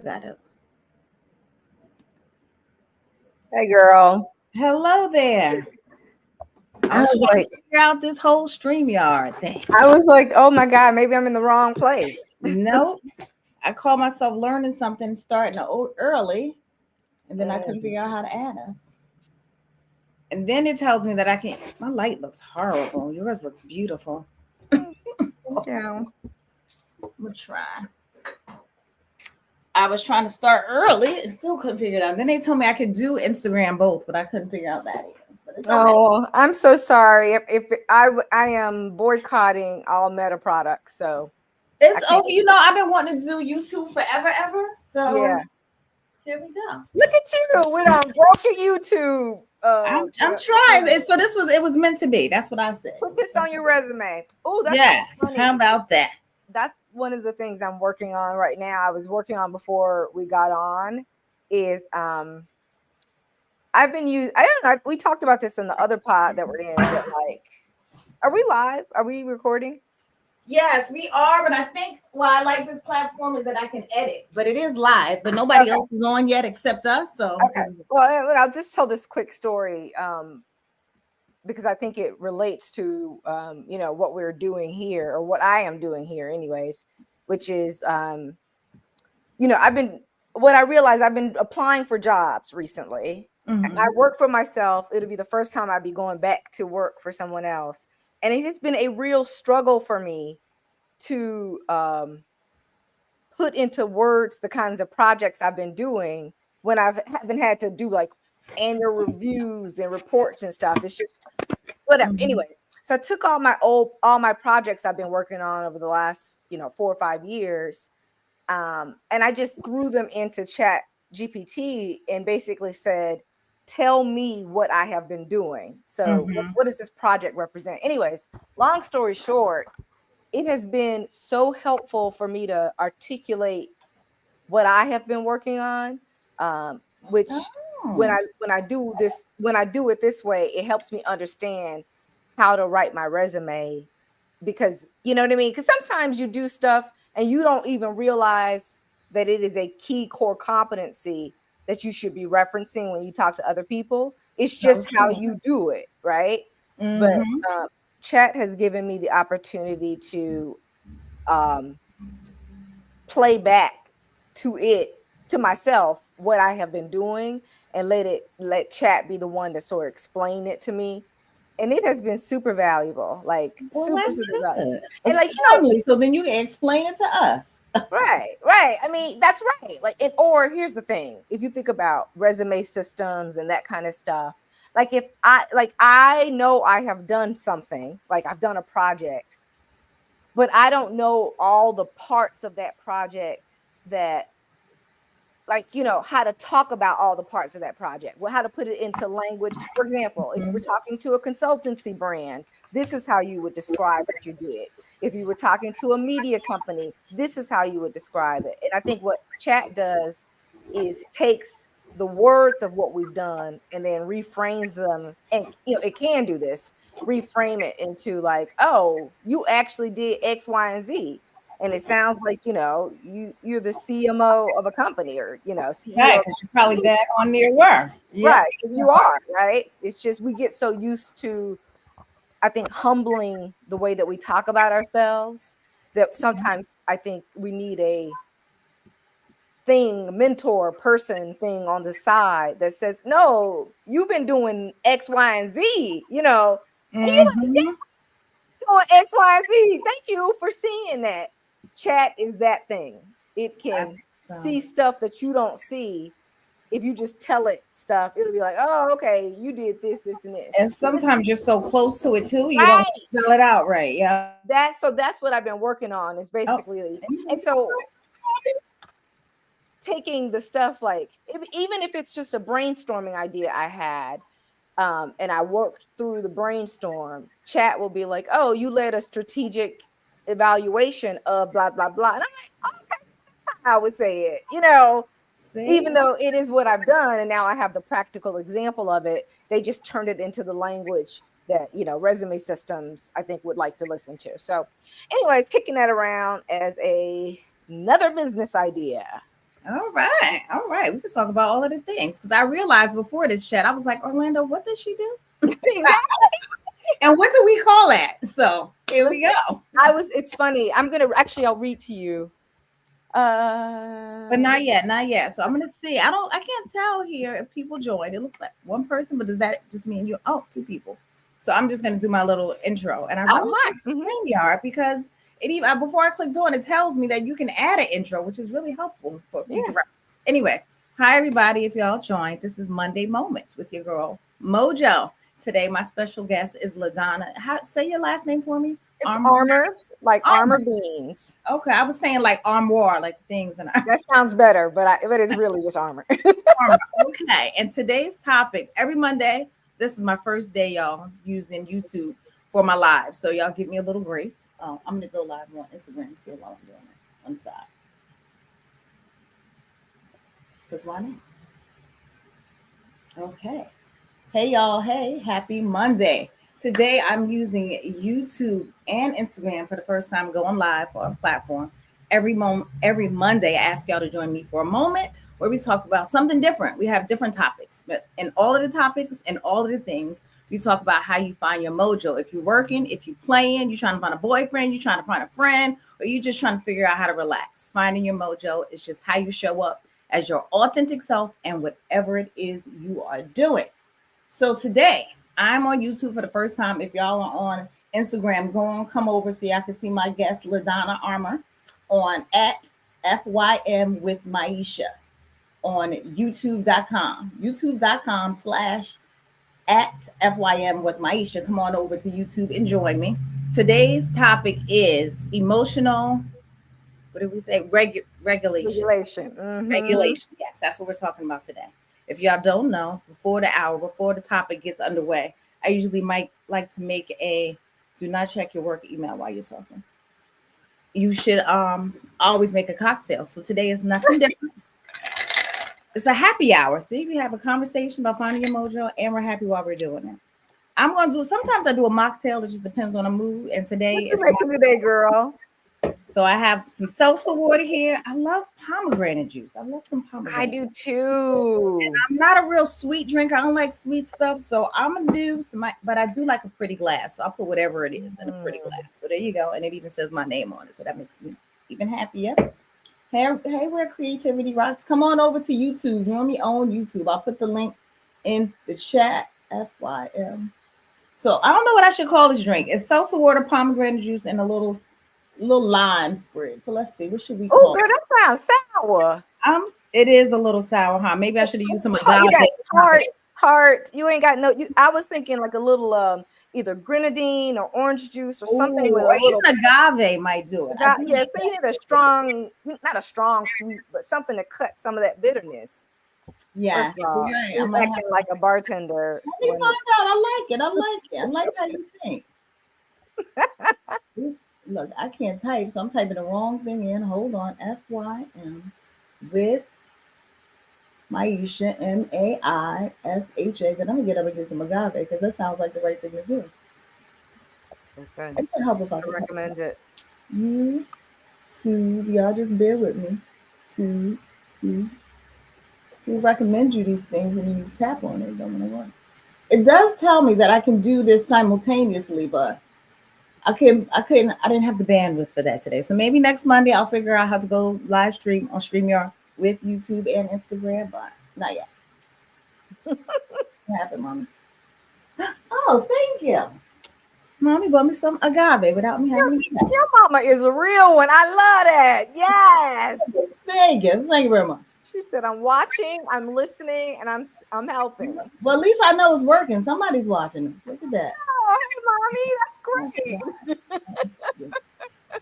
got it. Hey, girl. Hello there. I I was was trying like, to figure out this whole StreamYard thing. oh my God, maybe I'm in the wrong place. Nope. I called myself learning something starting early, and then I couldn't Mm, figure out how to add us. And then it tells me that I can't. My light looks horrible. Yours looks beautiful. thank you. I'm gonna try. I was trying to start early and still couldn't figure it out. Then they told me I could do Instagram both, but I couldn't figure out that either. But it's okay. Oh, I'm so sorry. I am boycotting all Meta products, so I It's can't. okay. I've been wanting to do YouTube forever, ever. So Yeah, here we go. look at you. We don't broke your YouTube. I'm trying. So it was meant to be. That's what I said. Put this on your resume. Oh, that's so Yes. funny. How about that? That's one of the things I'm working on right now. I was working on before we got on. Is I've been using. I don't know. We talked about this in the other pod that we're in, but like, are we live? Are we recording? Yes, we are, but I think why I like this platform is that I can edit. But it is live, but nobody Okay. else is on yet except us. So Okay. Well, I'll just tell this quick story because I think it relates to what we're doing here or what I am doing here, anyways. Which is I've been what I realized I've been applying for jobs recently. I mhm. work for myself. It'll be the first time I'd be going back to work for someone else, and it has been a real struggle for me to put into words the kinds of projects I've been doing when I haven't had to do like annual reviews and reports and stuff. It's just whatever. Mhm. Anyways, so I took all my projects I've been working on over the last 4 or 5 years, and I just threw them into Chat GPT and basically said, "Tell me what I have been doing. So Mhm. what does this project represent?" Anyways, long story short, it has been so helpful for me to articulate what I have been working on, which Oh. when I do it this way, it helps me understand how to write my resume because you know what I mean? Because sometimes you do stuff and you don't even realize that it is a key core competency that you should be referencing when you talk to other people. It's So just how true. you do it, right? But Mhm. uh, chat has given me the opportunity to um, play back to myself what I have been doing and let chat be the one to sort of explain it to me. And it has been super valuable, like Well, super, that's super valuable. good. And It's like, timely, so then you can explain it to us. right, right. I mean, that's right. Like, or here's the thing: if you think about resume systems and that kind of stuff, like if I know I have done something, like I've done a project, but I don't know all the parts of that project that like how to talk about all the parts of that project, well, how to put it into language. For example, if you were Mhm. talking to a consultancy brand, this is how you would describe what you did. If you were talking to a media company, this is how you would describe it. And I think what chat does is takes the words of what we've done and then reframes them, and it can do this, reframe it into like, oh, you actually did X, Y, and Z, and it sounds like you're the CMO of a company, or CEO Right, of because you probably a, that on there were. Yep. right, because you are, right. It's just we get so used to, I think, humbling the way that we talk about ourselves, that sometimes I think we need a mentor person thing on the side that says, no, you've been doing X, Y, and Z, and you're like, Mm-hmm. doing X, Y, and Z. Thank you for seeing that. Chat is that thing. It I can think so. see stuff that you don't see. If you just tell it stuff, it'll be like, oh, okay, you did this, this, and this. And sometimes you're so close to it too, you don't Right. spell it out right. Yeah. That's what I've been working on is Oh. basically, and so taking the stuff like even if it's just a brainstorming idea I had, and I worked through the brainstorm, chat will be like, oh, you led a strategic evaluation of blah blah blah, and I'm like, okay, I would say it, See? even though it is what I've done, and now I have the practical example of it. They just turned it into the language that resume systems I think would like to listen to. So anyways, kicking that around as another business idea. All right. All right. We can talk about all of the things. Because I realized before this chat, I was like, Orlando, what does she do? Exactly. And what do we call that? So here we Listen, go. it's funny. I'll read to you. But Uh not yet, not yet. So I'm gonna see. I can't tell here if people joined. It looks like one person, but does that just mean you? Oh, two people. So I'm just gonna do my little intro, and I oh really my. like Mhm. StreamYard because it even before I clicked on, it tells me that you can add an intro, which is really helpful for future Yeah. reference. Anyway, hi everybody. If y'all joined, this is Monday Moments with your girl Mojo. Today, my special guest is LaDonna. How say your last name for me? It's Armor. armor, like armor Armor. beans. Okay, I was saying like armoire, like the things in our That sounds better, but it's really just armor. armor. Okay, and today's topic every Monday. This is my first day, y'all, using YouTube for my live. So y'all give me a little grace. I'm gonna go live on Instagram still while I'm doing it on the side. Because why not? Okay. Hey y'all, hey, happy Monday. Today I'm using YouTube and Instagram for the first time going live for a platform. Every Monday, I ask y'all to join me for a moment where we talk about something different. We have different topics, but in all of the topics and all of the things, we talk about how you find your mojo. If you're working, if you're playing, you're trying to find a boyfriend, you're trying to find a friend, or you're just trying to figure out how to relax. Finding your mojo is just how you show up as your authentic self and whatever it is you are doing. So today I'm on YouTube for the first time. If y'all are on Instagram, go on, come over so y'all can see my guest LaDonna Armour on at FYM with Maisha on YouTube.com. YouTube.com/ at FYM with Maisha. Come on over to YouTube and join me. Today's topic is emotional. What did we say? Regulation. Regulation. Mm-hmm. Regulation. Yes, that's what we're talking about today. If y'all don't know, before the hour, before the topic gets underway, I usually might like to make a do not check your work email while you're talking. You should always make a cocktail. So today is nothing different. It's a happy hour. See, we have a conversation about finding your mojo, and we're happy while we're doing it. I'm gonna do sometimes I do a mocktail, it just depends on the mood. And today What you is making today, girl? so I have some seltzer water here. I love pomegranate juice. I love some I pomegranate. do too. I'm not a real sweet drinker. I don't like sweet stuff. So I'm gonna do some, but I do like a pretty glass. So I'll put whatever it is in a pretty glass. So there you go. And it even says my name on it. So that makes me even happier. Hey, where creativity rocks. Come on over to YouTube. Join me on YouTube. I'll put the link in the chat. FYM. So I don't know what I should call this drink. It's seltzer water, pomegranate juice, and a little lime spread. So let's see. What should we Oh, call girl, it? that sounds sour. It is a little sour, huh? Maybe I should have used some agave. You got tart. You ain't got no. I was thinking like a little either grenadine or orange juice or something Ooh, with or a little. even agave might do it. I do Yeah, like so you need a strong, not a strong sweet, but something to cut some of that bitterness. yeah. First of all, Right. she's I'm gonna acting like a bartender. let me find out. I like it. I like it. I like how you think. Oops. Look, I can't type, so I'm typing the wrong thing in. Hold on. FYM with Maisha, Maisha. Then I'm gonna get up and get some agave because that sounds like the right thing to do. Listen, It would help if I I could type. recommend it. YouTube, y'all just bear with me. To see, recommend you these things and you tap on it. Don't want to work. It does tell me that I can do this simultaneously, but I didn't have the bandwidth for that today. So maybe next Monday I'll figure out how to go live stream on StreamYard with YouTube and Instagram, but not yet. What happened, Mommy? Oh, thank you. Mommy bought me some agave without me having to get Your mama is a real one. I love that. Yes. Thank you. Thank you very much. She said, "I'm watching, I'm listening, and I'm helping." Well, at least I know it's working. Somebody's watching this. Look at that. Oh, hey, mommy, that's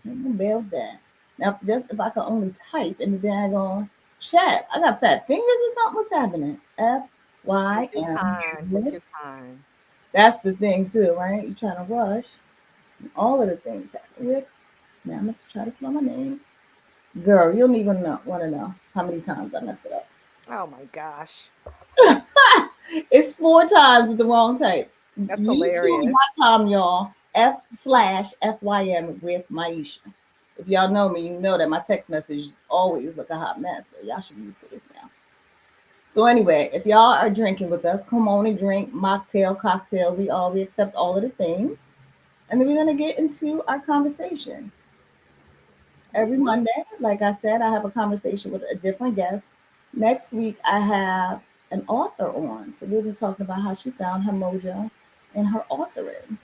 great. Build that. Now, just if I could only type in the daggone chat. I got fat fingers or something. What's happening? Take your FYM. time. Take your time. That's the thing too, right? You're trying to rush. All of the things happen with. Now I'm gonna try to spell my name. Girl, you don't even want to know how many times I messed it up. Oh my gosh. It's 4 times with the wrong type. That's hilarious. YouTube.com, y'all. F/FYM with Maisha. If y'all know me, you know that my text messages always look a hot mess. So y'all should be used to this now. So anyway, if y'all are drinking with us, come on and drink mocktail, cocktail. We accept all of the things. And then we're gonna get into our conversation. Every Monday, like I said, I have a conversation with a different guest. Next week I have an author on. So we'll be talking about how she found her mojo in her authoring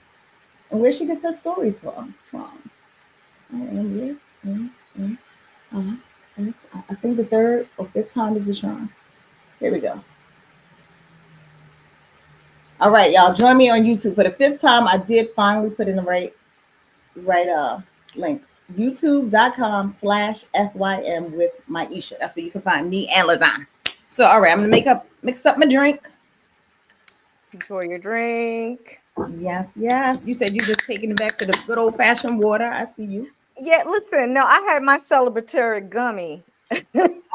and where she gets her stories from. I am with I think the third or fifth time is the charm. Here we go. All right, y'all, join me on YouTube for the fifth time. I did finally put in the right link. YouTube.com/FYM with Maisha. That's where you can find me and Ladonna. So all right, I'm gonna mix up my drink. Enjoy your drink. Yes, yes. You said you just taking it back to the good old fashioned water. I see you. Yeah, listen, no, I had my celebratory gummy All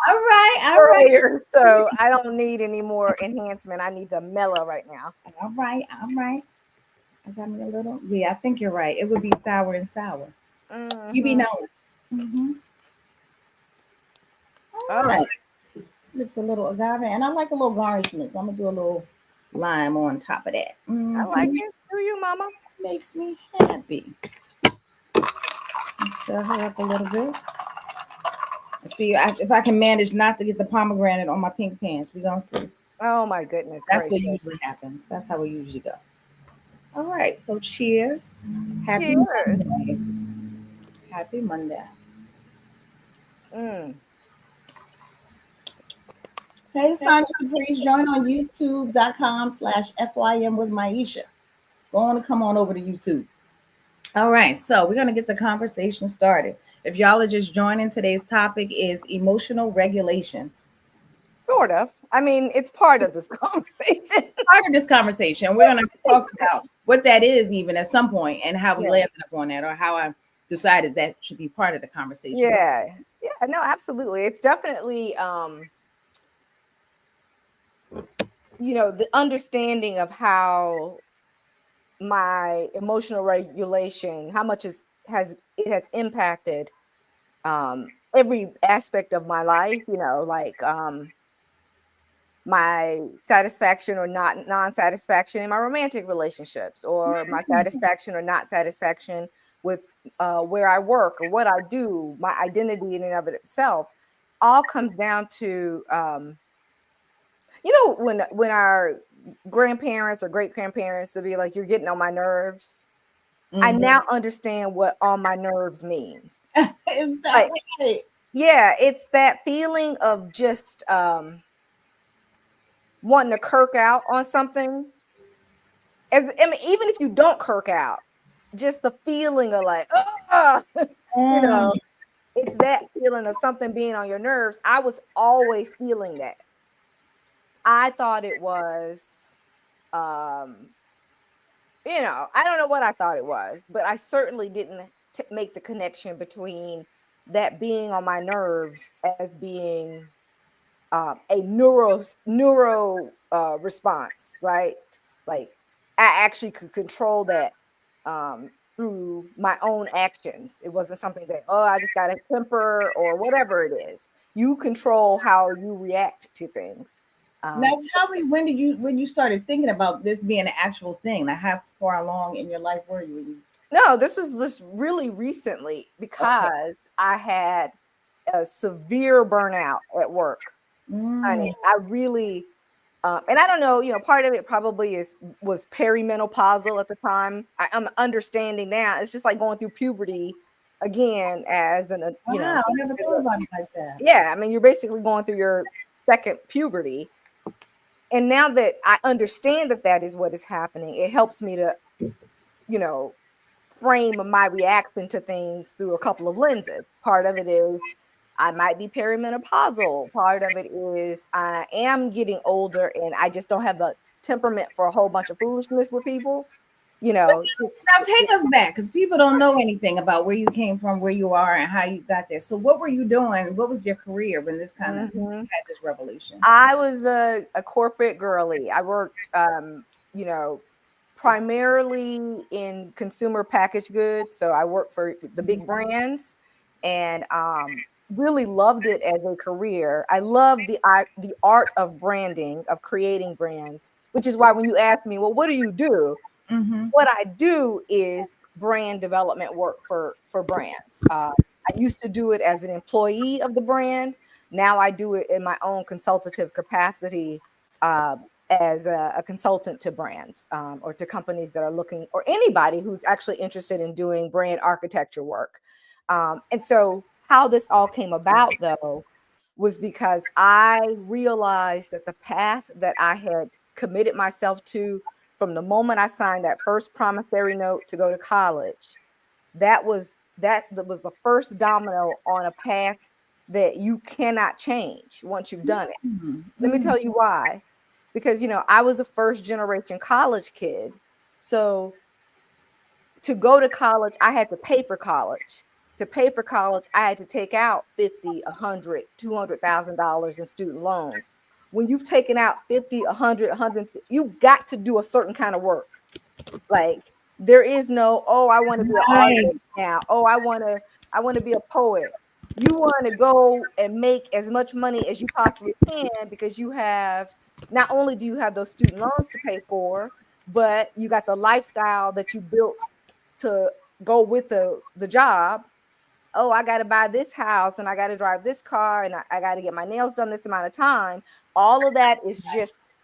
right. earlier, so I don't need any more enhancement. I need to mellow right now. All right. I got me a little. Yeah, I think you're right. It would be sour and sour. You be Mm-hmm. knowing. Mm-hmm. All Oh, right. Looks a little agave, and I like a little garnishment, so I'm gonna do a little lime on top of that. I like Mm-hmm. it. Do you, mama? Makes me happy. Stir her up a little bit. See if I can manage not to get the pomegranate on my pink pants. We gonna see. Oh my goodness That's what gracious. usually happens. That's how we usually go. All right. So cheers. Happy Cheers. Monday. Happy Monday. Mm. Hey, Sandra, please join on youtube.com/FYM with Maisha. Go on and come on over to YouTube. All right, so we're going to get the conversation started. If y'all are just joining, today's topic is emotional regulation. Sort of. I mean, it's part of this conversation. Part of this conversation, we're going to talk about what that is even at some point and how we Yeah. landed up on that or how I decided that should be part of the conversation. Yeah. No, absolutely. It's definitely the understanding of how my emotional regulation, how much has impacted every aspect of my life, like my satisfaction or not non-satisfaction in my romantic relationships, or my satisfaction or not satisfaction with where I work or what I do, my identity in and of itself, all comes down to when our grandparents or great grandparents would be like, "You're getting on my nerves." I now understand what "on my nerves" means. Is that Like, right? yeah, it's that feeling of just wanting to kirk out on something. I mean, even if you don't kirk out, just the feeling of like, you know, it's that feeling of something being on your nerves. I was always feeling that. I thought it was, I don't know what I thought it was, but I certainly didn't make the connection between that being on my nerves as being a neuro response, right? Like I actually could control that through my own actions. It wasn't something that, oh, I just got a temper or whatever it is. You control how you react to things. Now tell me, when you started thinking about this being an actual thing? Like how far along in your life were you? No, this was just really recently because I had a severe burnout at work. Honey, I really, and I don't know, part of it probably was perimenopausal at the time. I'm understanding now. It's just like going through puberty again Wow, I never thought about it like that. yeah, I mean, you're basically going through your second puberty. And now that I understand that is what is happening, it helps me to, frame my reaction to things through a couple of lenses. Part of it is I might be perimenopausal. Part of it is I am getting older and I just don't have the temperament for a whole bunch of foolishness with people. Now take us back because people don't know anything about where you came from, where you are, and how you got there. So what were you doing? What was your career when this kind of had this revolution? I was a corporate girly. I worked, primarily in consumer packaged goods. So I worked for the big brands. and really loved it as a career. I love the art of branding, of creating brands, which is why when you ask me, well, what do you do? Mm-hmm. What I do is brand development work for brands. I used to do it as an employee of the brand. Now I do it in my own consultative capacity, uh, as a consultant to brands, or to companies that are looking, or anybody who's actually interested in doing brand architecture work. And so, how this all came about, though, was because I realized that the path that I had committed myself to from the moment I signed that first promissory note to go to college, that was the first domino on a path that you cannot change once you've done it. Let me Mm-hmm. tell you why. Because I was a first generation college kid. So to go to college, I had to pay for college. To pay for college, I had to take out 50, 100, $200,000 in student loans. When you've taken out 50, 100, 100, you got to do a certain kind of work. Like, there is no, oh, I want to be an Right. artist now. Oh, I want to be a poet. You want to go and make as much money as you possibly can, because you have, not only do you have those student loans to pay for, but you got the lifestyle that you built to go with the job. Oh, I got to buy this house and I got to drive this car and I got to get my nails done this amount of time. All of that is just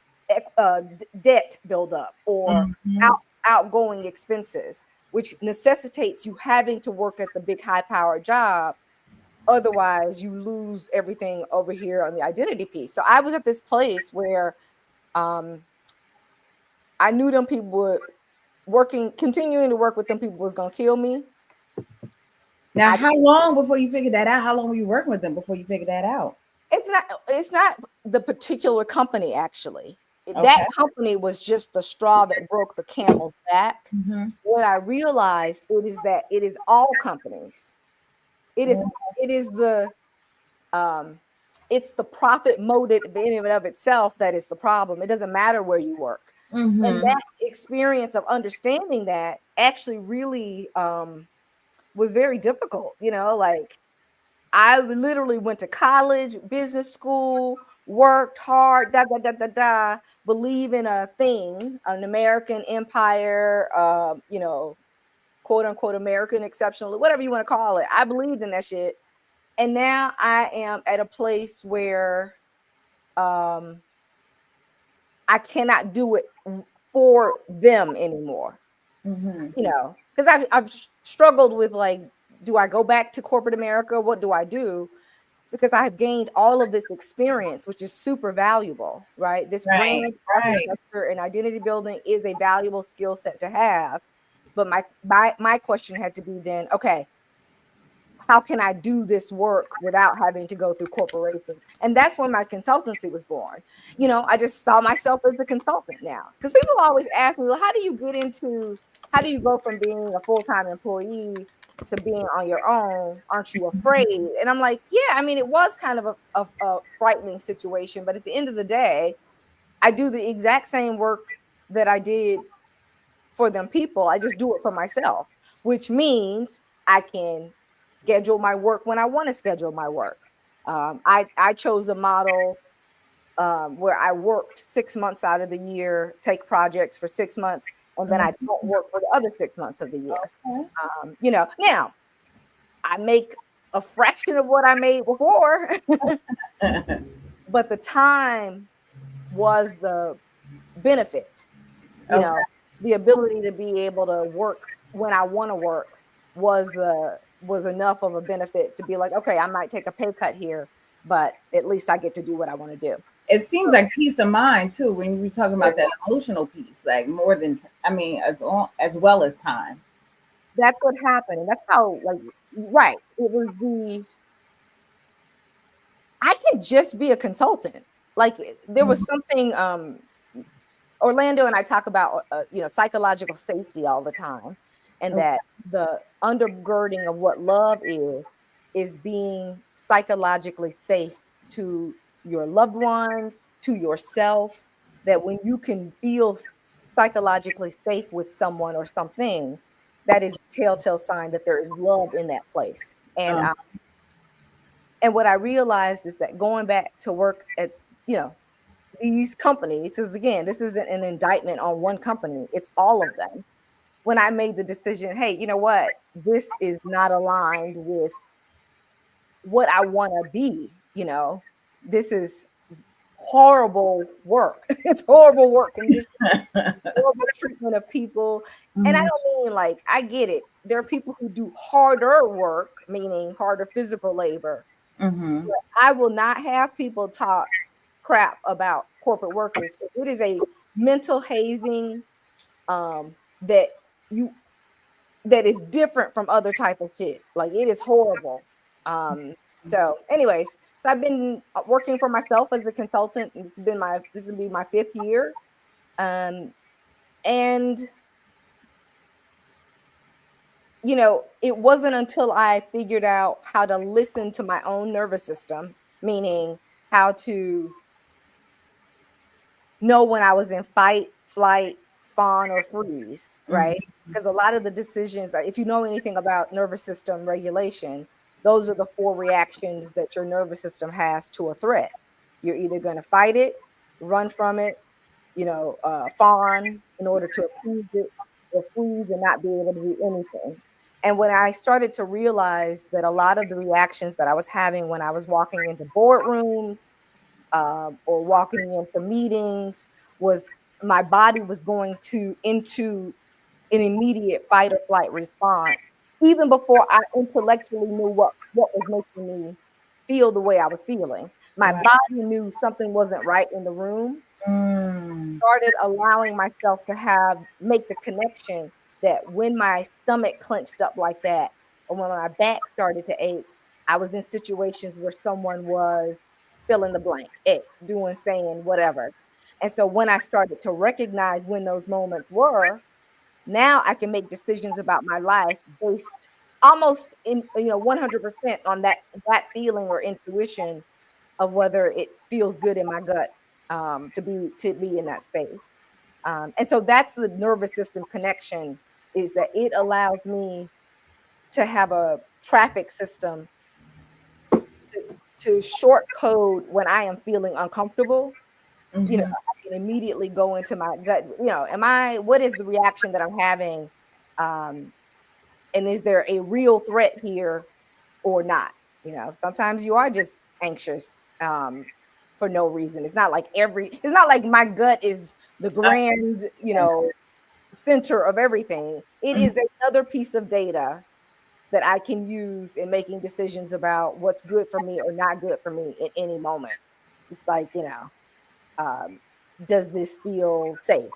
debt buildup, or Mm-hmm. out, outgoing expenses, which necessitates you having to work at the big high powered job. Otherwise, you lose everything over here on the identity piece. So I was at this place where um, I knew them people were continuing to work with them people was going to kill me. Now, I how long before you figured that out? How long were you working with them before you figured that out? It's not the particular company, actually. That Okay. company was just the straw that broke the camel's back. Mm-hmm. What I realized it is that it is all companies. It is it is the um it's the profit motive in and of itself that is the problem. It doesn't matter where you work. And Mm-hmm. that experience of understanding that actually really was very difficult, like I literally went to college, business school, worked hard, believe in a thing, an American empire, quote unquote American exceptional, whatever you want to call it. I believed in that shit. And now I am at a place where um, I cannot do it for them anymore, Mm-hmm. because I've struggled with, like, do I go back to corporate America? What do I do? Because I have gained all of this experience, which is super valuable, right? This Right. brand Right. architecture and identity building is a valuable skill set to have. But my question had to be then, okay, how can I do this work without having to go through corporations? And that's when my consultancy was born. I just saw myself as a consultant now. Because people always ask me, well, how do you go from being a full-time employee to being on your own? Aren't you afraid? And I'm like, yeah, I mean, it was kind of a frightening situation. But at the end of the day, I do the exact same work that I did for them people. I just do it for myself, which means I can schedule my work when I want to schedule my work. I chose a model where I worked 6 months out of the year, take projects for 6 months, and then I don't work for the other 6 months of the year. Now I make a fraction of what I made before, Okay. but the time was the benefit. you Okay. know the ability to be able to work when I want to work was enough of a benefit to be like, okay, I might take a pay cut here, but at least I get to do what I want to do. It seems So like peace of mind too when we're talking yeah, about that emotional piece, like more than I mean, as well as time. that's what happened, and that's how, like, right, it was the I can just be a consultant. Like, there was something, Orlando and I talk about, psychological safety all the time, and Okay. that the undergirding of what love is being psychologically safe to your loved ones, to yourself. That when you can feel psychologically safe with someone or something, that is a telltale sign that there is love in that place. And and what I realized is that going back to work at, you know, these companies, because again, this isn't an indictment on one company, it's all of them. When I made the decision, hey, you know what, this is not aligned with what I want to be, you know, this is horrible work. It's horrible work conditions, horrible treatment of people. And I Mhm. don't mean like, I get it. There are people who do harder work, meaning harder physical labor. Mhm. I will not have people talk crap about corporate workers. It is a mental hazing that you that is different from other type of shit. Like it is horrible. So anyways, so I've been working for myself as a consultant. And this will be my 5th year. Um, and you know, it wasn't until I figured out how to listen to my own nervous system, meaning how to know when I was in fight, flight, fawn, or freeze, Mhm. right? Because a lot of the decisions, if you know anything about nervous system regulation, those are the 4 reactions that your nervous system has to a threat. You're either going to fight it, run from it, you know, fawn in order to appease it, or freeze and not be able to do anything. And when I started to realize that a lot of the reactions that I was having when I was walking into boardrooms, or walking into meetings, was my body was going to into an immediate fight or flight response, even before I intellectually knew what was making me feel the way I was feeling. My Right. body knew something wasn't right in the room. Mm. Started allowing myself to have make the connection that when my stomach clenched up like that, or when my back started to ache, I was in situations where someone was fill in the blank, X, doing, saying, whatever. And so when I started to recognize when those moments were, now I can make decisions about my life based almost in, you know, 100% on that feeling or intuition of whether it feels good in my gut, to be in that space. And so that's the nervous system connection, is that it allows me to have a traffic system to, to short code when I am feeling uncomfortable. You know, Mhm. I can immediately go into my gut. You know, what is the reaction that I'm having? Um, and is there a real threat here or not? You know, sometimes you are just anxious, for no reason. It's not like my gut is the grand, you know, center of everything. It Mhm. is another piece of data that I can use in making decisions about what's good for me or not good for me at any moment. It's like, you know, um, does this feel safe?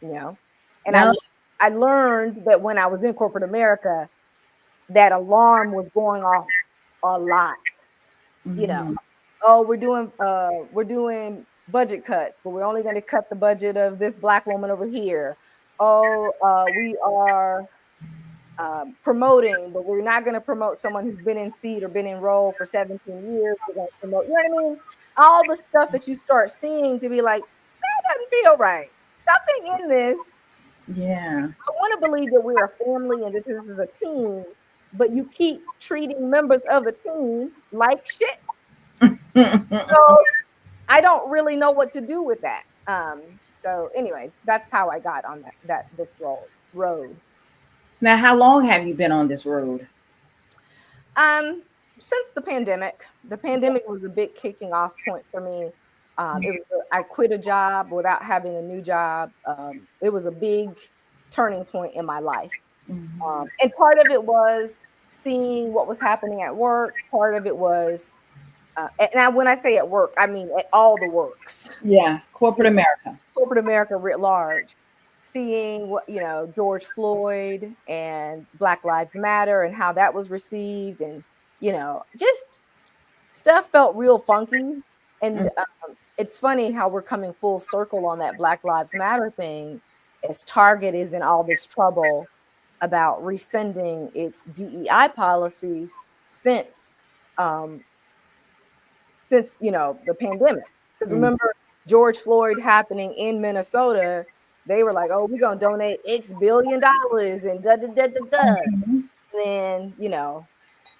You know, and Now, I learned that when I was in corporate America, that alarm was going off a lot. You know, mhm. oh, we're doing budget cuts, but we're only going to cut the budget of this black woman over here. Oh, we are promoting, but we're not going to promote someone who's been in seat or been enrolled for 17 years. We're going to promote, you know what I mean? All the stuff that you start seeing to be like, that doesn't feel right. Something in this. Yeah. I want to believe that we're a family and that this is a team, but you keep treating members of the team like shit. So I don't really know what to do with that. So anyways, that's how I got on this road. Now, how long have you been on this road? Um, since the pandemic. The pandemic was a big kicking off point for me. I quit a job without having a new job. It was a big turning point in my life. Mhm. And part of it was seeing what was happening at work. Part of it was, when I say at work, I mean at all the works, Yeah, corporate America. corporate America writ large. Seeing what, you know, George Floyd and Black Lives Matter and how that was received, and you know, just stuff felt real funky. And Mm. it's funny how we're coming full circle on that Black Lives Matter thing, as Target is in all this trouble about rescinding its DEI policies um, since, you know, the pandemic. Because Mm. remember George Floyd happening in Minnesota, they were like, "Oh, we're gonna donate X billion dollars and da da da da da." Mhm. And then, you know,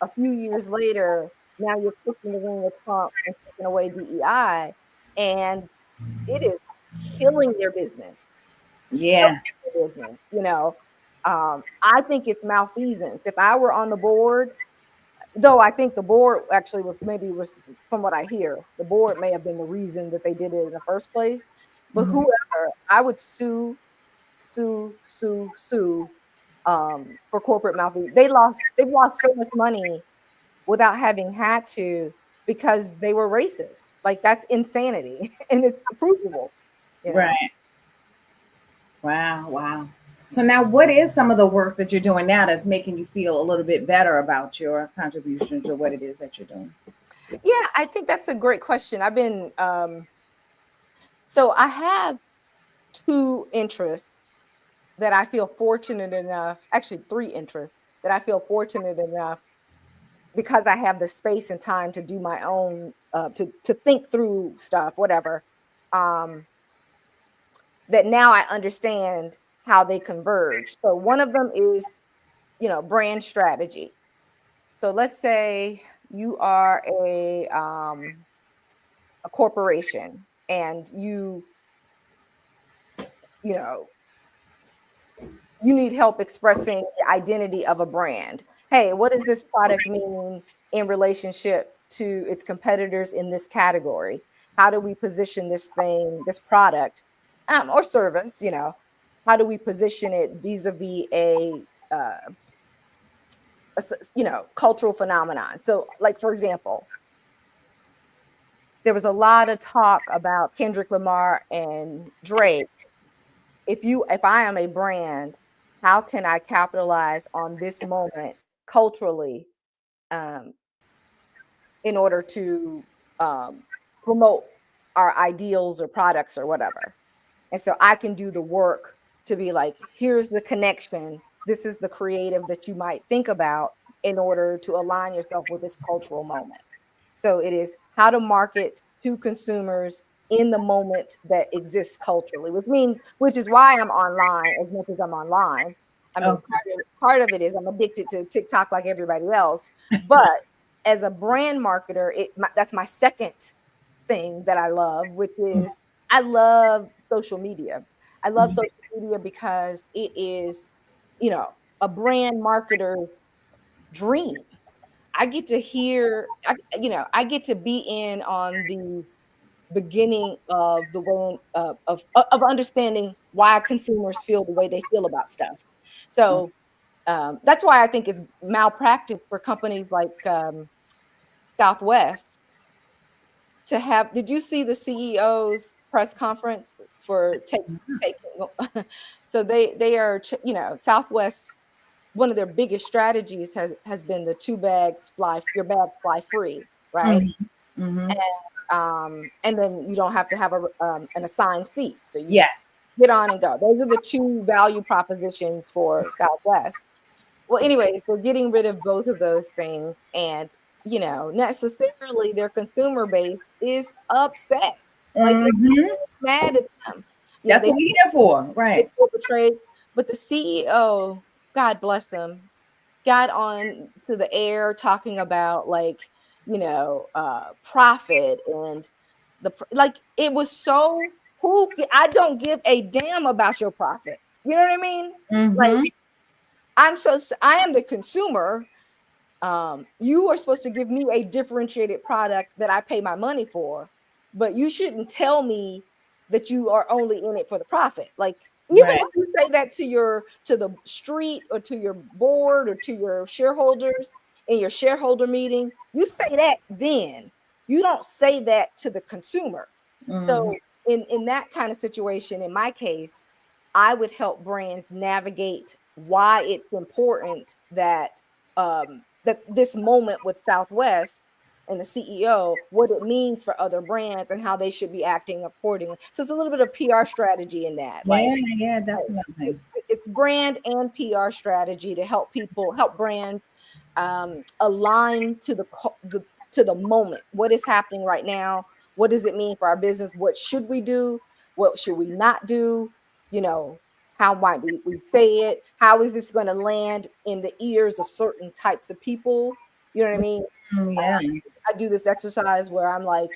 a few years later, now you're kicking the ring with Trump and taking away DEI, and it is killing their business, Yeah. killing their business. I think it's malfeasance. If I were on the board, though, I think the board actually was from what I hear, the board may have been the reason that they did it in the first place. But Mhm. whoever, I would sue for corporate malfeasance. They've lost so much money without having had to because they were racist. Like that's insanity and it's provable, you know. Right. Wow. Wow. So now, what is some of the work that you're doing now that's making you feel a little bit better about your contributions or what it is that you're doing? Yeah, I think that's a great question. I've been so I have two interests that I feel fortunate enough, actually three interests that I feel fortunate enough because I have the space and time to do my own to think through stuff, whatever. Um, that now I understand how they converge. So one of them is, brand strategy. So let's say you are a corporation and you know you need help expressing the identity of a brand. Hey, what does this product mean in relationship to its competitors in this category? How do we position this product, or service? How do we position it vis-a-vis uh, cultural phenomenon? So, like for example, there was a lot of talk about Kendrick Lamar and Drake. If I am a brand, how can I capitalize on this moment culturally, um, in order to um, promote our ideals or products or whatever? And so I can do the work to be like, here's the connection. This is the creative that you might think about in order to align yourself with this cultural moment. So it is how to market to consumers in the moment that exists culturally, which is why I'm online as much as I'm online. I mean, Okay. part of it is I'm addicted to TikTok like everybody else, but as a brand marketer, that's my second thing that I love, which is I love social media. I love Mhm. social media because it is, a brand marketer's dream. I get to I get to be in on the beginning of the way of understanding why consumers feel the way they feel about stuff. So that's why I think it's malpractice for companies like Southwest to have. Did you see the CEO's press conference for taking? So they are, Southwest. One of their biggest strategies has been the your bags fly free, right? Mhm. Mhm. And then you don't have to have an assigned seat, so you just Yes. get on and go. Those are the two value propositions for Southwest. Well, anyways, they're getting rid of both of those things, and necessarily their consumer base is upset. Like they're Mhm. mad at them. You know, That's they what we're here for, they right? feel betrayed. But the CEO, God bless him, got on to the air talking about like, profit and like it was so I don't give a damn about your profit. You know what I mean? Like Mhm. I am the consumer. You are supposed to give me a differentiated product that I pay my money for, but you shouldn't tell me that you are only in it for the profit. Like even Right. if you say that to the street or to your board or to your shareholders in your shareholder meeting, you say that then. You don't say that to the consumer. Mhm. So in that kind of situation, in my case, I would help brands navigate why it's important that this moment with Southwest and the CEO, what it means for other brands and how they should be acting accordingly. So it's a little bit of PR strategy in that. Yeah, yeah, Like, definitely. it's brand and PR strategy to help brands align to to the moment. What is happening right now? What does it mean for our business? What should we do? What should we not do? You know, how might we say it? How is this going to land in the ears of certain types of people? You know what I mean? Yeah. I do this exercise where I'm like,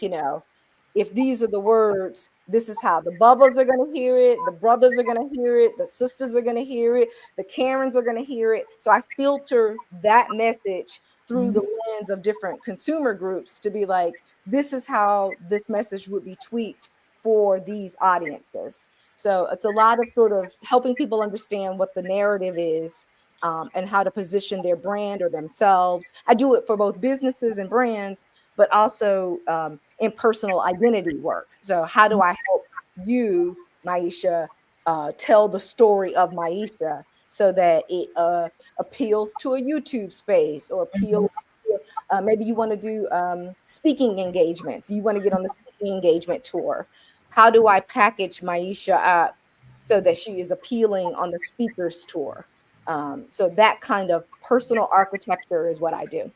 if these are the words, this is how the Bubbles are going to hear it, the brothers are going to hear it, the sisters are going to hear it, the Karens are going to hear it. So I filter that message through the lens of different consumer groups to be like, this is how this message would be tweaked for these audiences. So it's a lot of sort of helping people understand what the narrative is, and how to position their brand or themselves. I do it for both businesses and brands, but also in personal identity work. So how do I help you, Maisha, tell the story of Maisha so that it appeals to a YouTube space, or appeals to, maybe you want to do speaking engagements. You want to get on the speaking engagement tour. How do I package Maisha up so that she is appealing on the speakers tour? So that kind of personal architecture is what I do.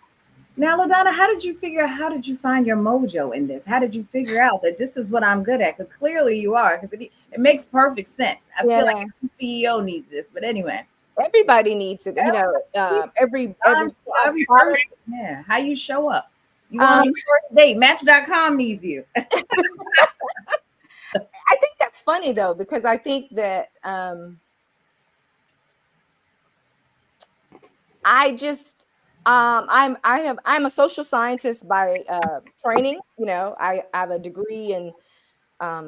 Now, LaDonna, how did you find your mojo in this? How did you figure out that this is what I'm good at? Because clearly you are, because it makes perfect sense. I feel like Yeah, every CEO needs this. But anyway, everybody needs it. Every every person, yeah, how you show up. You go on um, a first date, Match.com needs you. I think that's funny though, because I think that I just I'm a social scientist by training. I have a degree in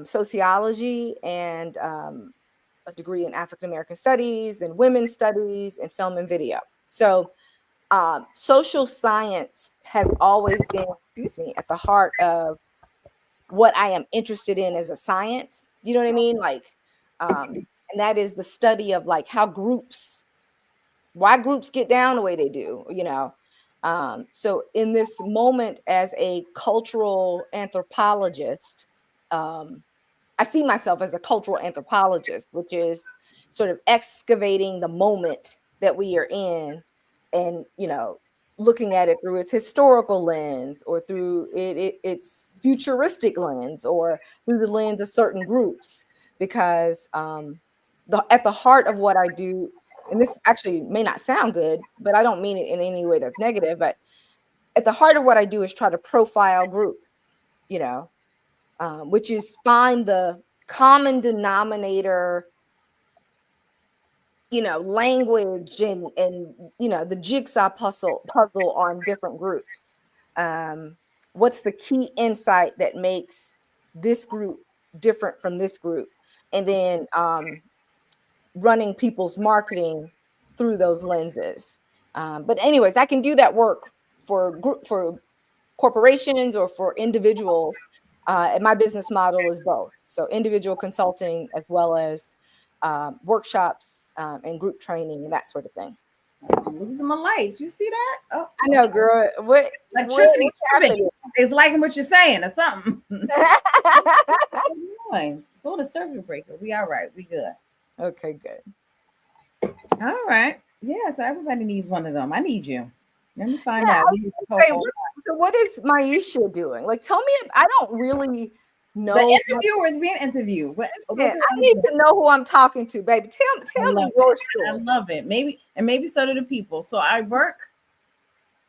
sociology, and a degree in African American studies and women's studies and film and video. So social science has always been, excuse me, at the heart of what I am interested in as a science. You know what I mean? Like, and that is the study of like how groups, why groups get down the way they do. So in this moment as a cultural anthropologist, I see myself as a cultural anthropologist, which is sort of excavating the moment that we are in, and looking at it through its historical lens, or through its futuristic lens, or through the lens of certain groups. Because at the heart of what I do, and this actually may not sound good, but I don't mean it in any way that's negative, but at the heart of what I do is try to profile groups, you know, which is find the common denominator, language, and the jigsaw puzzle on different groups. Um, what's the key insight that makes this group different from this group? And then running people's marketing through those lenses. But anyways, I can do that work for corporations or for individuals. And my business model is both. So individual consulting, as well as workshops, and group training and that sort of thing. I'm losing my lights. You see that? Oh, I know, girl. electricity What's tripping. happening? It's liking what you're saying or something. Noise. So the circuit breaker. We all right. We good. Okay, good. All right. Yeah, so everybody needs one of them. I need you. Let me find Yeah, out. I was gonna say, so what is Maisha doing? Like, tell me. I don't really The know. interviewer is being interviewed. I need to know who I'm talking to, baby. Tell me your story. I love it. Maybe so do the people. So I work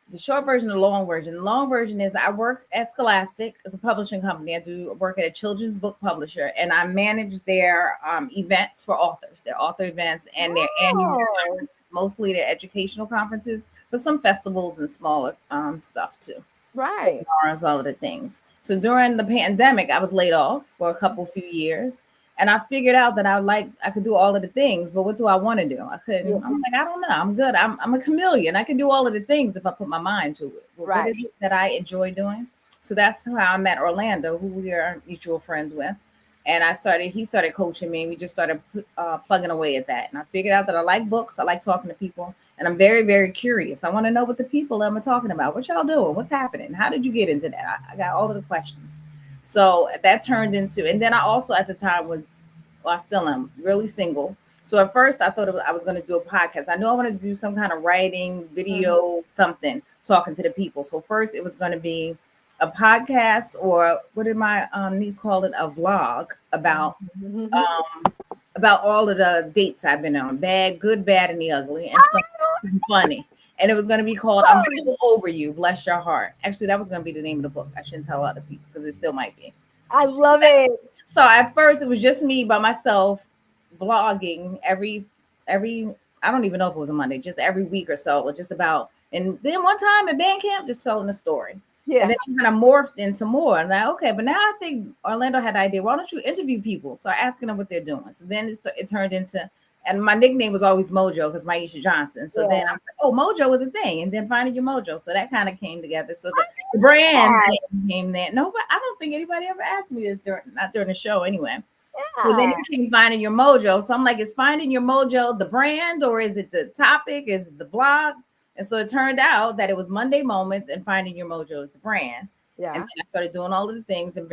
the short version, the long version. The long version is I work at Scholastic. It's a publishing company. I do work at a children's book publisher, and I manage their events for authors, their author events, and their annual conferences, mostly their educational conferences, but some festivals and smaller stuff too. Right. All of the things. So during the pandemic, I was laid off for a few years. And I figured out that I could do all of the things, but what do I want to do? I couldn't. Yeah. I'm like, I don't know. I'm good. I'm a chameleon. I can do all of the things if I put my mind to it. But right. What is it that I enjoy doing? So that's how I met Orlando, who we are mutual friends with. And he started coaching me, and we just started plugging away at that. And I figured out that I like books. I like talking to people, and I'm very, very curious. I want to know what the people I'm talking about. What y'all doing? What's happening? How did you get into that? I got all of the questions. So that turned into, and then I also at the time I still am really single. So at first I thought I was going to do a podcast. I knew I wanted to do some kind of writing, video, something, talking to the people. So first it was going to be a podcast, or what did my niece call it? A vlog about all of the dates I've been on, bad, good, bad, and the ugly, and some funny. and it was going to be called "I'm Still Over You." Bless your heart. Actually, that was going to be the name of the book. I shouldn't tell other people because it still might be. I love it. So at first, it was just me by myself, vlogging every. I don't even know if it was a Monday, just every week or so, or just about. And then one time at band camp, just telling a story. Yeah. And then I kind of morphed into more. And like, okay, but now I think Orlando had the idea. Why don't you interview people? So asking them what they're doing. So then it turned into, and my nickname was always Mojo because Maisha Johnson. So then I'm like, oh, Mojo was a thing. And then finding your Mojo. So that kind of came together. So the brand name came there. No, but I don't think anybody ever asked me this not during the show anyway. So then it became Finding Your Mojo. So I'm like, is Finding Your Mojo the brand or is it the topic? Is it the blog? And so it turned out that it was Monday Moments and Finding Your Mojo is the brand. Yeah. And then I started doing all of the things and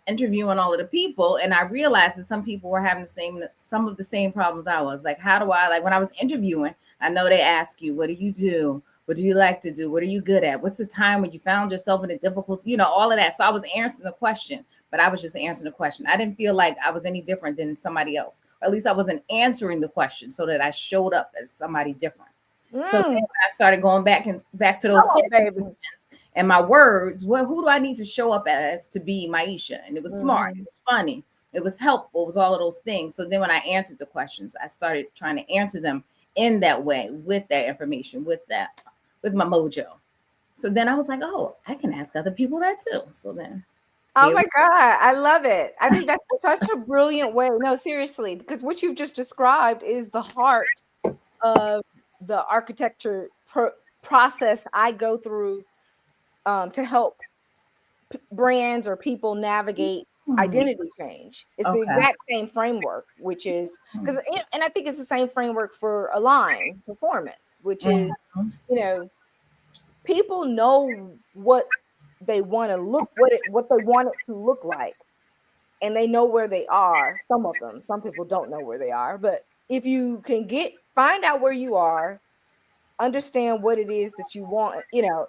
interviewing all of the people. And I realized that some people were having some of the same problems I was. Like, how do I, like when I was interviewing, I know they ask you, what do you do? What do you like to do? What are you good at? What's the time when you found yourself in a difficult, all of that. So I was answering the question, but I was just answering the question. I didn't feel like I was any different than somebody else, or at least I wasn't answering the question so that I showed up as somebody different. So then I started going back to those questions and my words. Well, who do I need to show up as to be Maisha? And it was smart. It was funny. It was helpful. It was all of those things. So then when I answered the questions, I started trying to answer them in that way with that information, with my mojo. So then I was like, oh, I can ask other people that too. So then. Oh my God, I love it. I think that's such a brilliant way. No, seriously, because what you've just described is the heart of the architecture process I go through to help brands or people navigate identity change. It's the exact same framework, which is because, and I think it's the same framework for Align Performance, which is, people know what they want to look, what they want it to look like, and they know where they are. Some of them, some people don't know where they are, but if you can find out where you are, understand what it is that you want,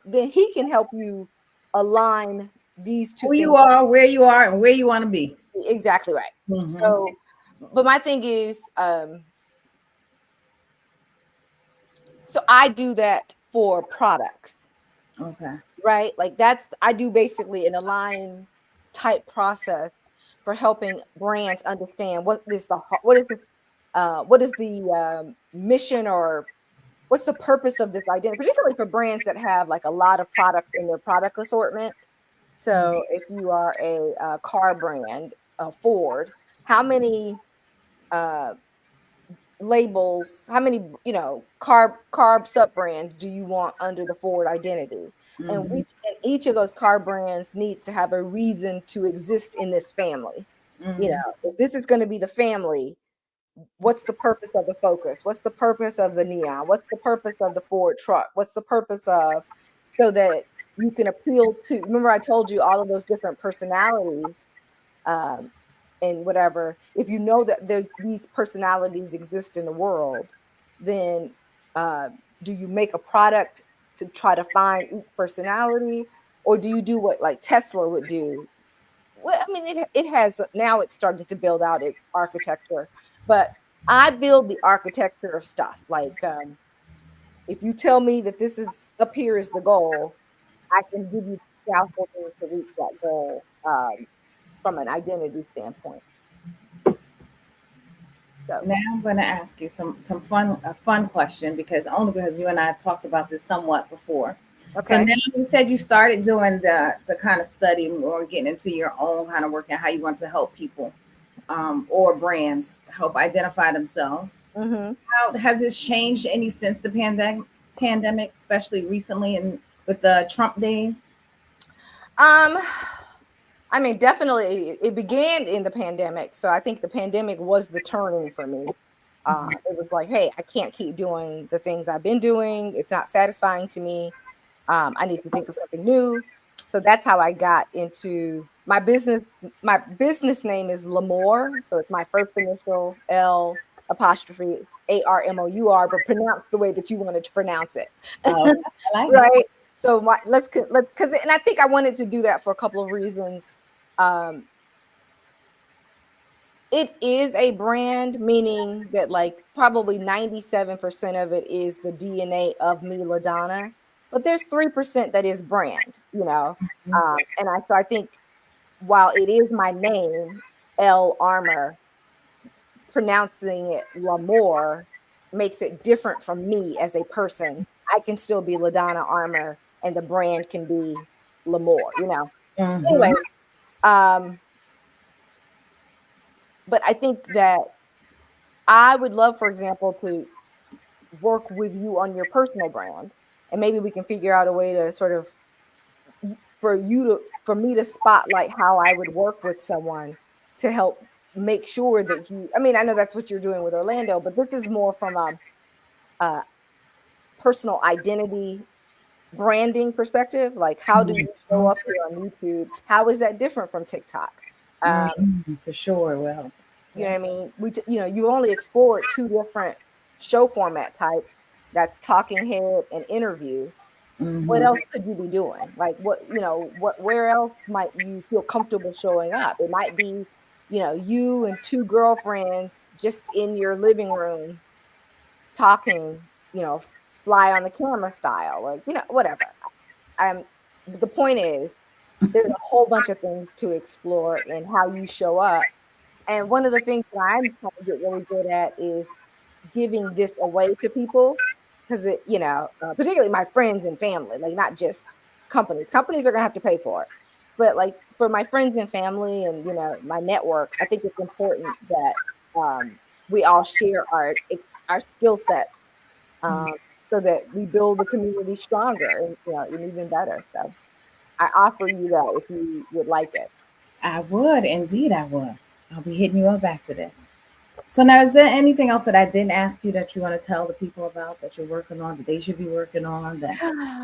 then he can help you align these two things. You are, where you are, and where you want to be. Exactly right. So, but my thing is, so I do that for products. Okay. Right? Like I do basically an Align type process for helping brands understand what is the mission or what's the purpose of this identity, particularly for brands that have like a lot of products in their product assortment. So if you are a car brand, Ford, how many labels, how many carb sub brands do you want under the Ford identity? And each of those car brands needs to have a reason to exist in this family. If this is going to be the family, what's the purpose of the Focus? What's the purpose of the Neon? What's the purpose of the Ford truck? What's the purpose of, so that you can appeal to, remember I told you all of those different personalities and whatever. If you know that these personalities exist in the world, then do you make a product to try to find each personality, or do you do what like Tesla would do? Well, I mean, it has, now it's starting to build out its architecture, but I build the architecture of stuff. Like if you tell me that this is up here is the goal, I can give you scaffolding to reach that goal from an identity standpoint. So now I'm going to ask you a fun question, because you and I have talked about this somewhat before. Okay. So now you said you started doing the kind of study or getting into your own kind of work and how you want to help people or brands help identify themselves. How has this changed any since the pandemic, especially recently and with the Trump days? I mean, definitely it began in the pandemic. So I think the pandemic was the turning for me. It was like, hey, I can't keep doing the things I've been doing. It's not satisfying to me. I need to think of something new. So that's how I got into my business. My business name is L'Amour. So it's my first initial L apostrophe ARMOUR, but pronounced the way that you wanted to pronounce it. Oh, I like right. It. So let's and I think I wanted to do that for a couple of reasons. it is a brand, meaning that like probably 97% of it is the DNA of me, LaDonna, but there's 3% that is brand, you know. So I think while it is my name, L Armor, pronouncing it Lamore makes it different from me as a person. I can still be LaDonna Armor and the brand can be Lamore, you know. Mm-hmm. Anyways, um, but I think that I would love, for example, to work with you on your personal brand, and maybe we can figure out a way to sort of for me to spotlight how I would work with someone to help make sure that you. I mean, I know that's what you're doing with Orlando, but this is more from a personal identity branding perspective. Like, how do you show up here on YouTube? How is that different from TikTok? Um, For sure. Well, You know yeah. what I mean? You only explored two different show format types. That's talking head and interview. What Mm-hmm. else could you be doing? Like where else might you feel comfortable showing up? It might be, you and two girlfriends just in your living room talking, fly on the camera style, or whatever. Um, the point is, there's a whole bunch of things to explore in how you show up, and one of the things that I'm trying to get really good at is giving this away to people, because particularly my friends and family, like not just companies. Companies are gonna have to pay for it, but like for my friends and family and my network, I think it's important that we all share our skill sets, um, so that we build the community stronger and even better. So I offer you that if you would like it. I would indeed. I would. I'll be hitting you up after this. So now, is there anything else that I didn't ask you that you want to tell the people about that you're working on, that they should be working on, that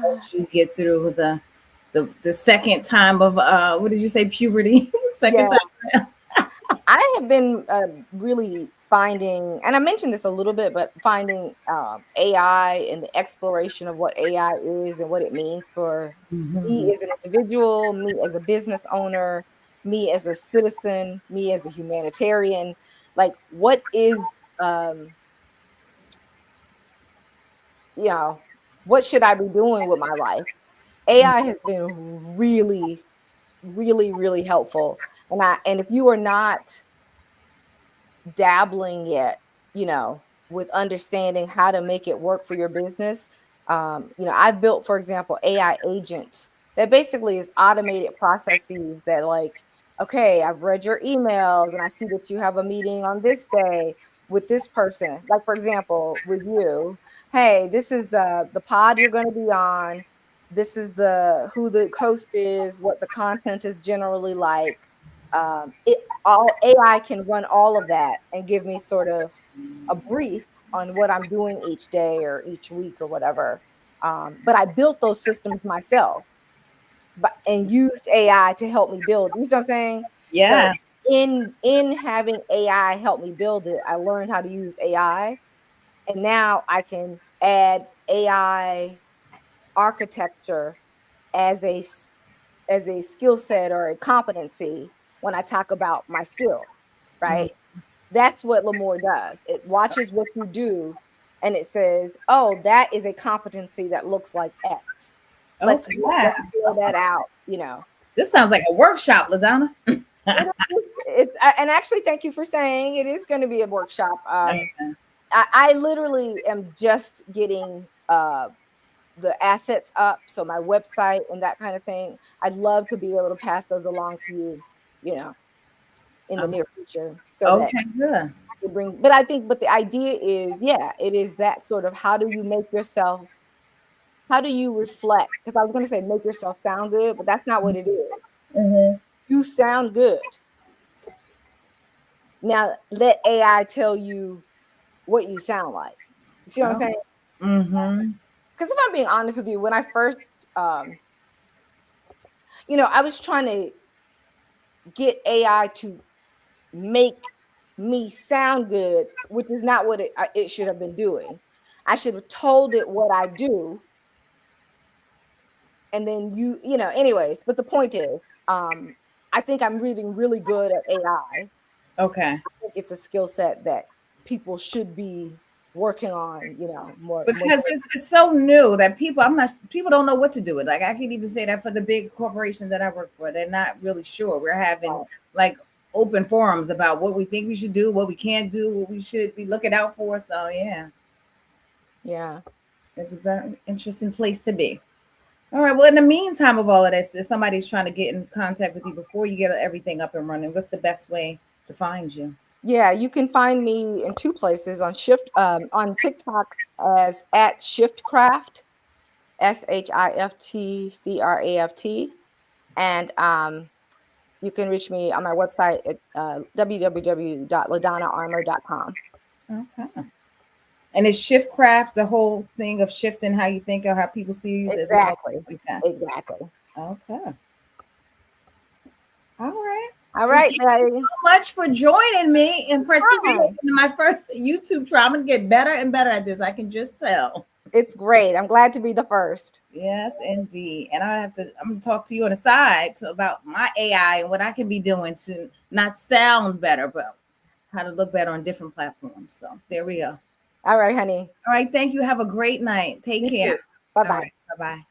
helps you get through the second time of what did you say, puberty? Second Yeah. time. I have been really finding, and I mentioned this a little bit, but finding AI and the exploration of what AI is and what it means for Mm-hmm. me as an individual, me as a business owner, me as a citizen, me as a humanitarian. Like, what is, you know, what should I be doing with my life? AI has been really, really, really helpful. And if you are not dabbling yet, with understanding how to make it work for your business. I've built, for example, AI agents that basically is automated processes that, like, okay, I've read your emails and I see that you have a meeting on this day with this person. Like, for example, with you, hey, this is the pod you're going to be on. This is the who the host is, what the content is generally like. It all AI can run all of that and give me sort of a brief on what I'm doing each day or each week or whatever. But I built those systems myself, and used AI to help me build. You know what I'm saying? So Yeah. in having AI help me build it, I learned how to use AI, and now I can add AI architecture as a skill set or a competency when I talk about my skills, Mm. right? That's what Lamore does. It watches what you do and it says, oh, that is a competency that looks like X. Let's Okay. Yeah. build that out. This sounds like a workshop, Ladonna. And actually, thank you for saying it is going to be a workshop. I literally am just getting the assets up, so my website and that kind of thing. I'd love to be able to pass those along to you, you know, in the Okay. near future, so that Okay. Good. I can bring. But the idea is, yeah, it is that sort of how do you make yourself, how do you reflect? Because I was going to say make yourself sound good, but that's not what it is. Mm-hmm. You sound good. Now let AI tell you what you sound like. You see what I'm Oh. saying? Mm-hmm. Because if I'm being honest with you, when I first, I was trying to get AI to make me sound good, which is not what it should have been doing. I should have told it what I do, and then anyways. But the point is, I think I'm reading really good at AI, Okay. I think it's a skill set that people should be working on, more. Because it's so new that people don't know what to do with. Like I can even say that for the big corporations that I work for, they're not really sure. We're having like open forums about what we think we should do, what we can't do, what we should be looking out for. So Yeah. it's a very interesting place to be. All right. Well, in the meantime of all of this, if somebody's trying to get in contact with you before you get everything up and running, what's the best way to find you? Yeah, you can find me in two places on TikTok as at Shiftcraft, SHIFTCRAFT, and you can reach me on my website at www.ladonnaarmor.com. Okay. And is shift craft the whole thing of shifting how you think or how people see you? Is it all Exactly. okay? Exactly. Okay. All right. All Well, right, thank you Patty. so much for joining me and participating Fine. in my first YouTube trial. I'm gonna get better and better at this. I can just tell. It's great. I'm glad to be the first. Yes, indeed. And I'm gonna talk to you on the side about my AI and what I can be doing to not sound better, but how to look better on different platforms. So there we go. All right, honey. All right. Thank you. Have a great night. Take You care. too. Bye All bye. right. Bye bye.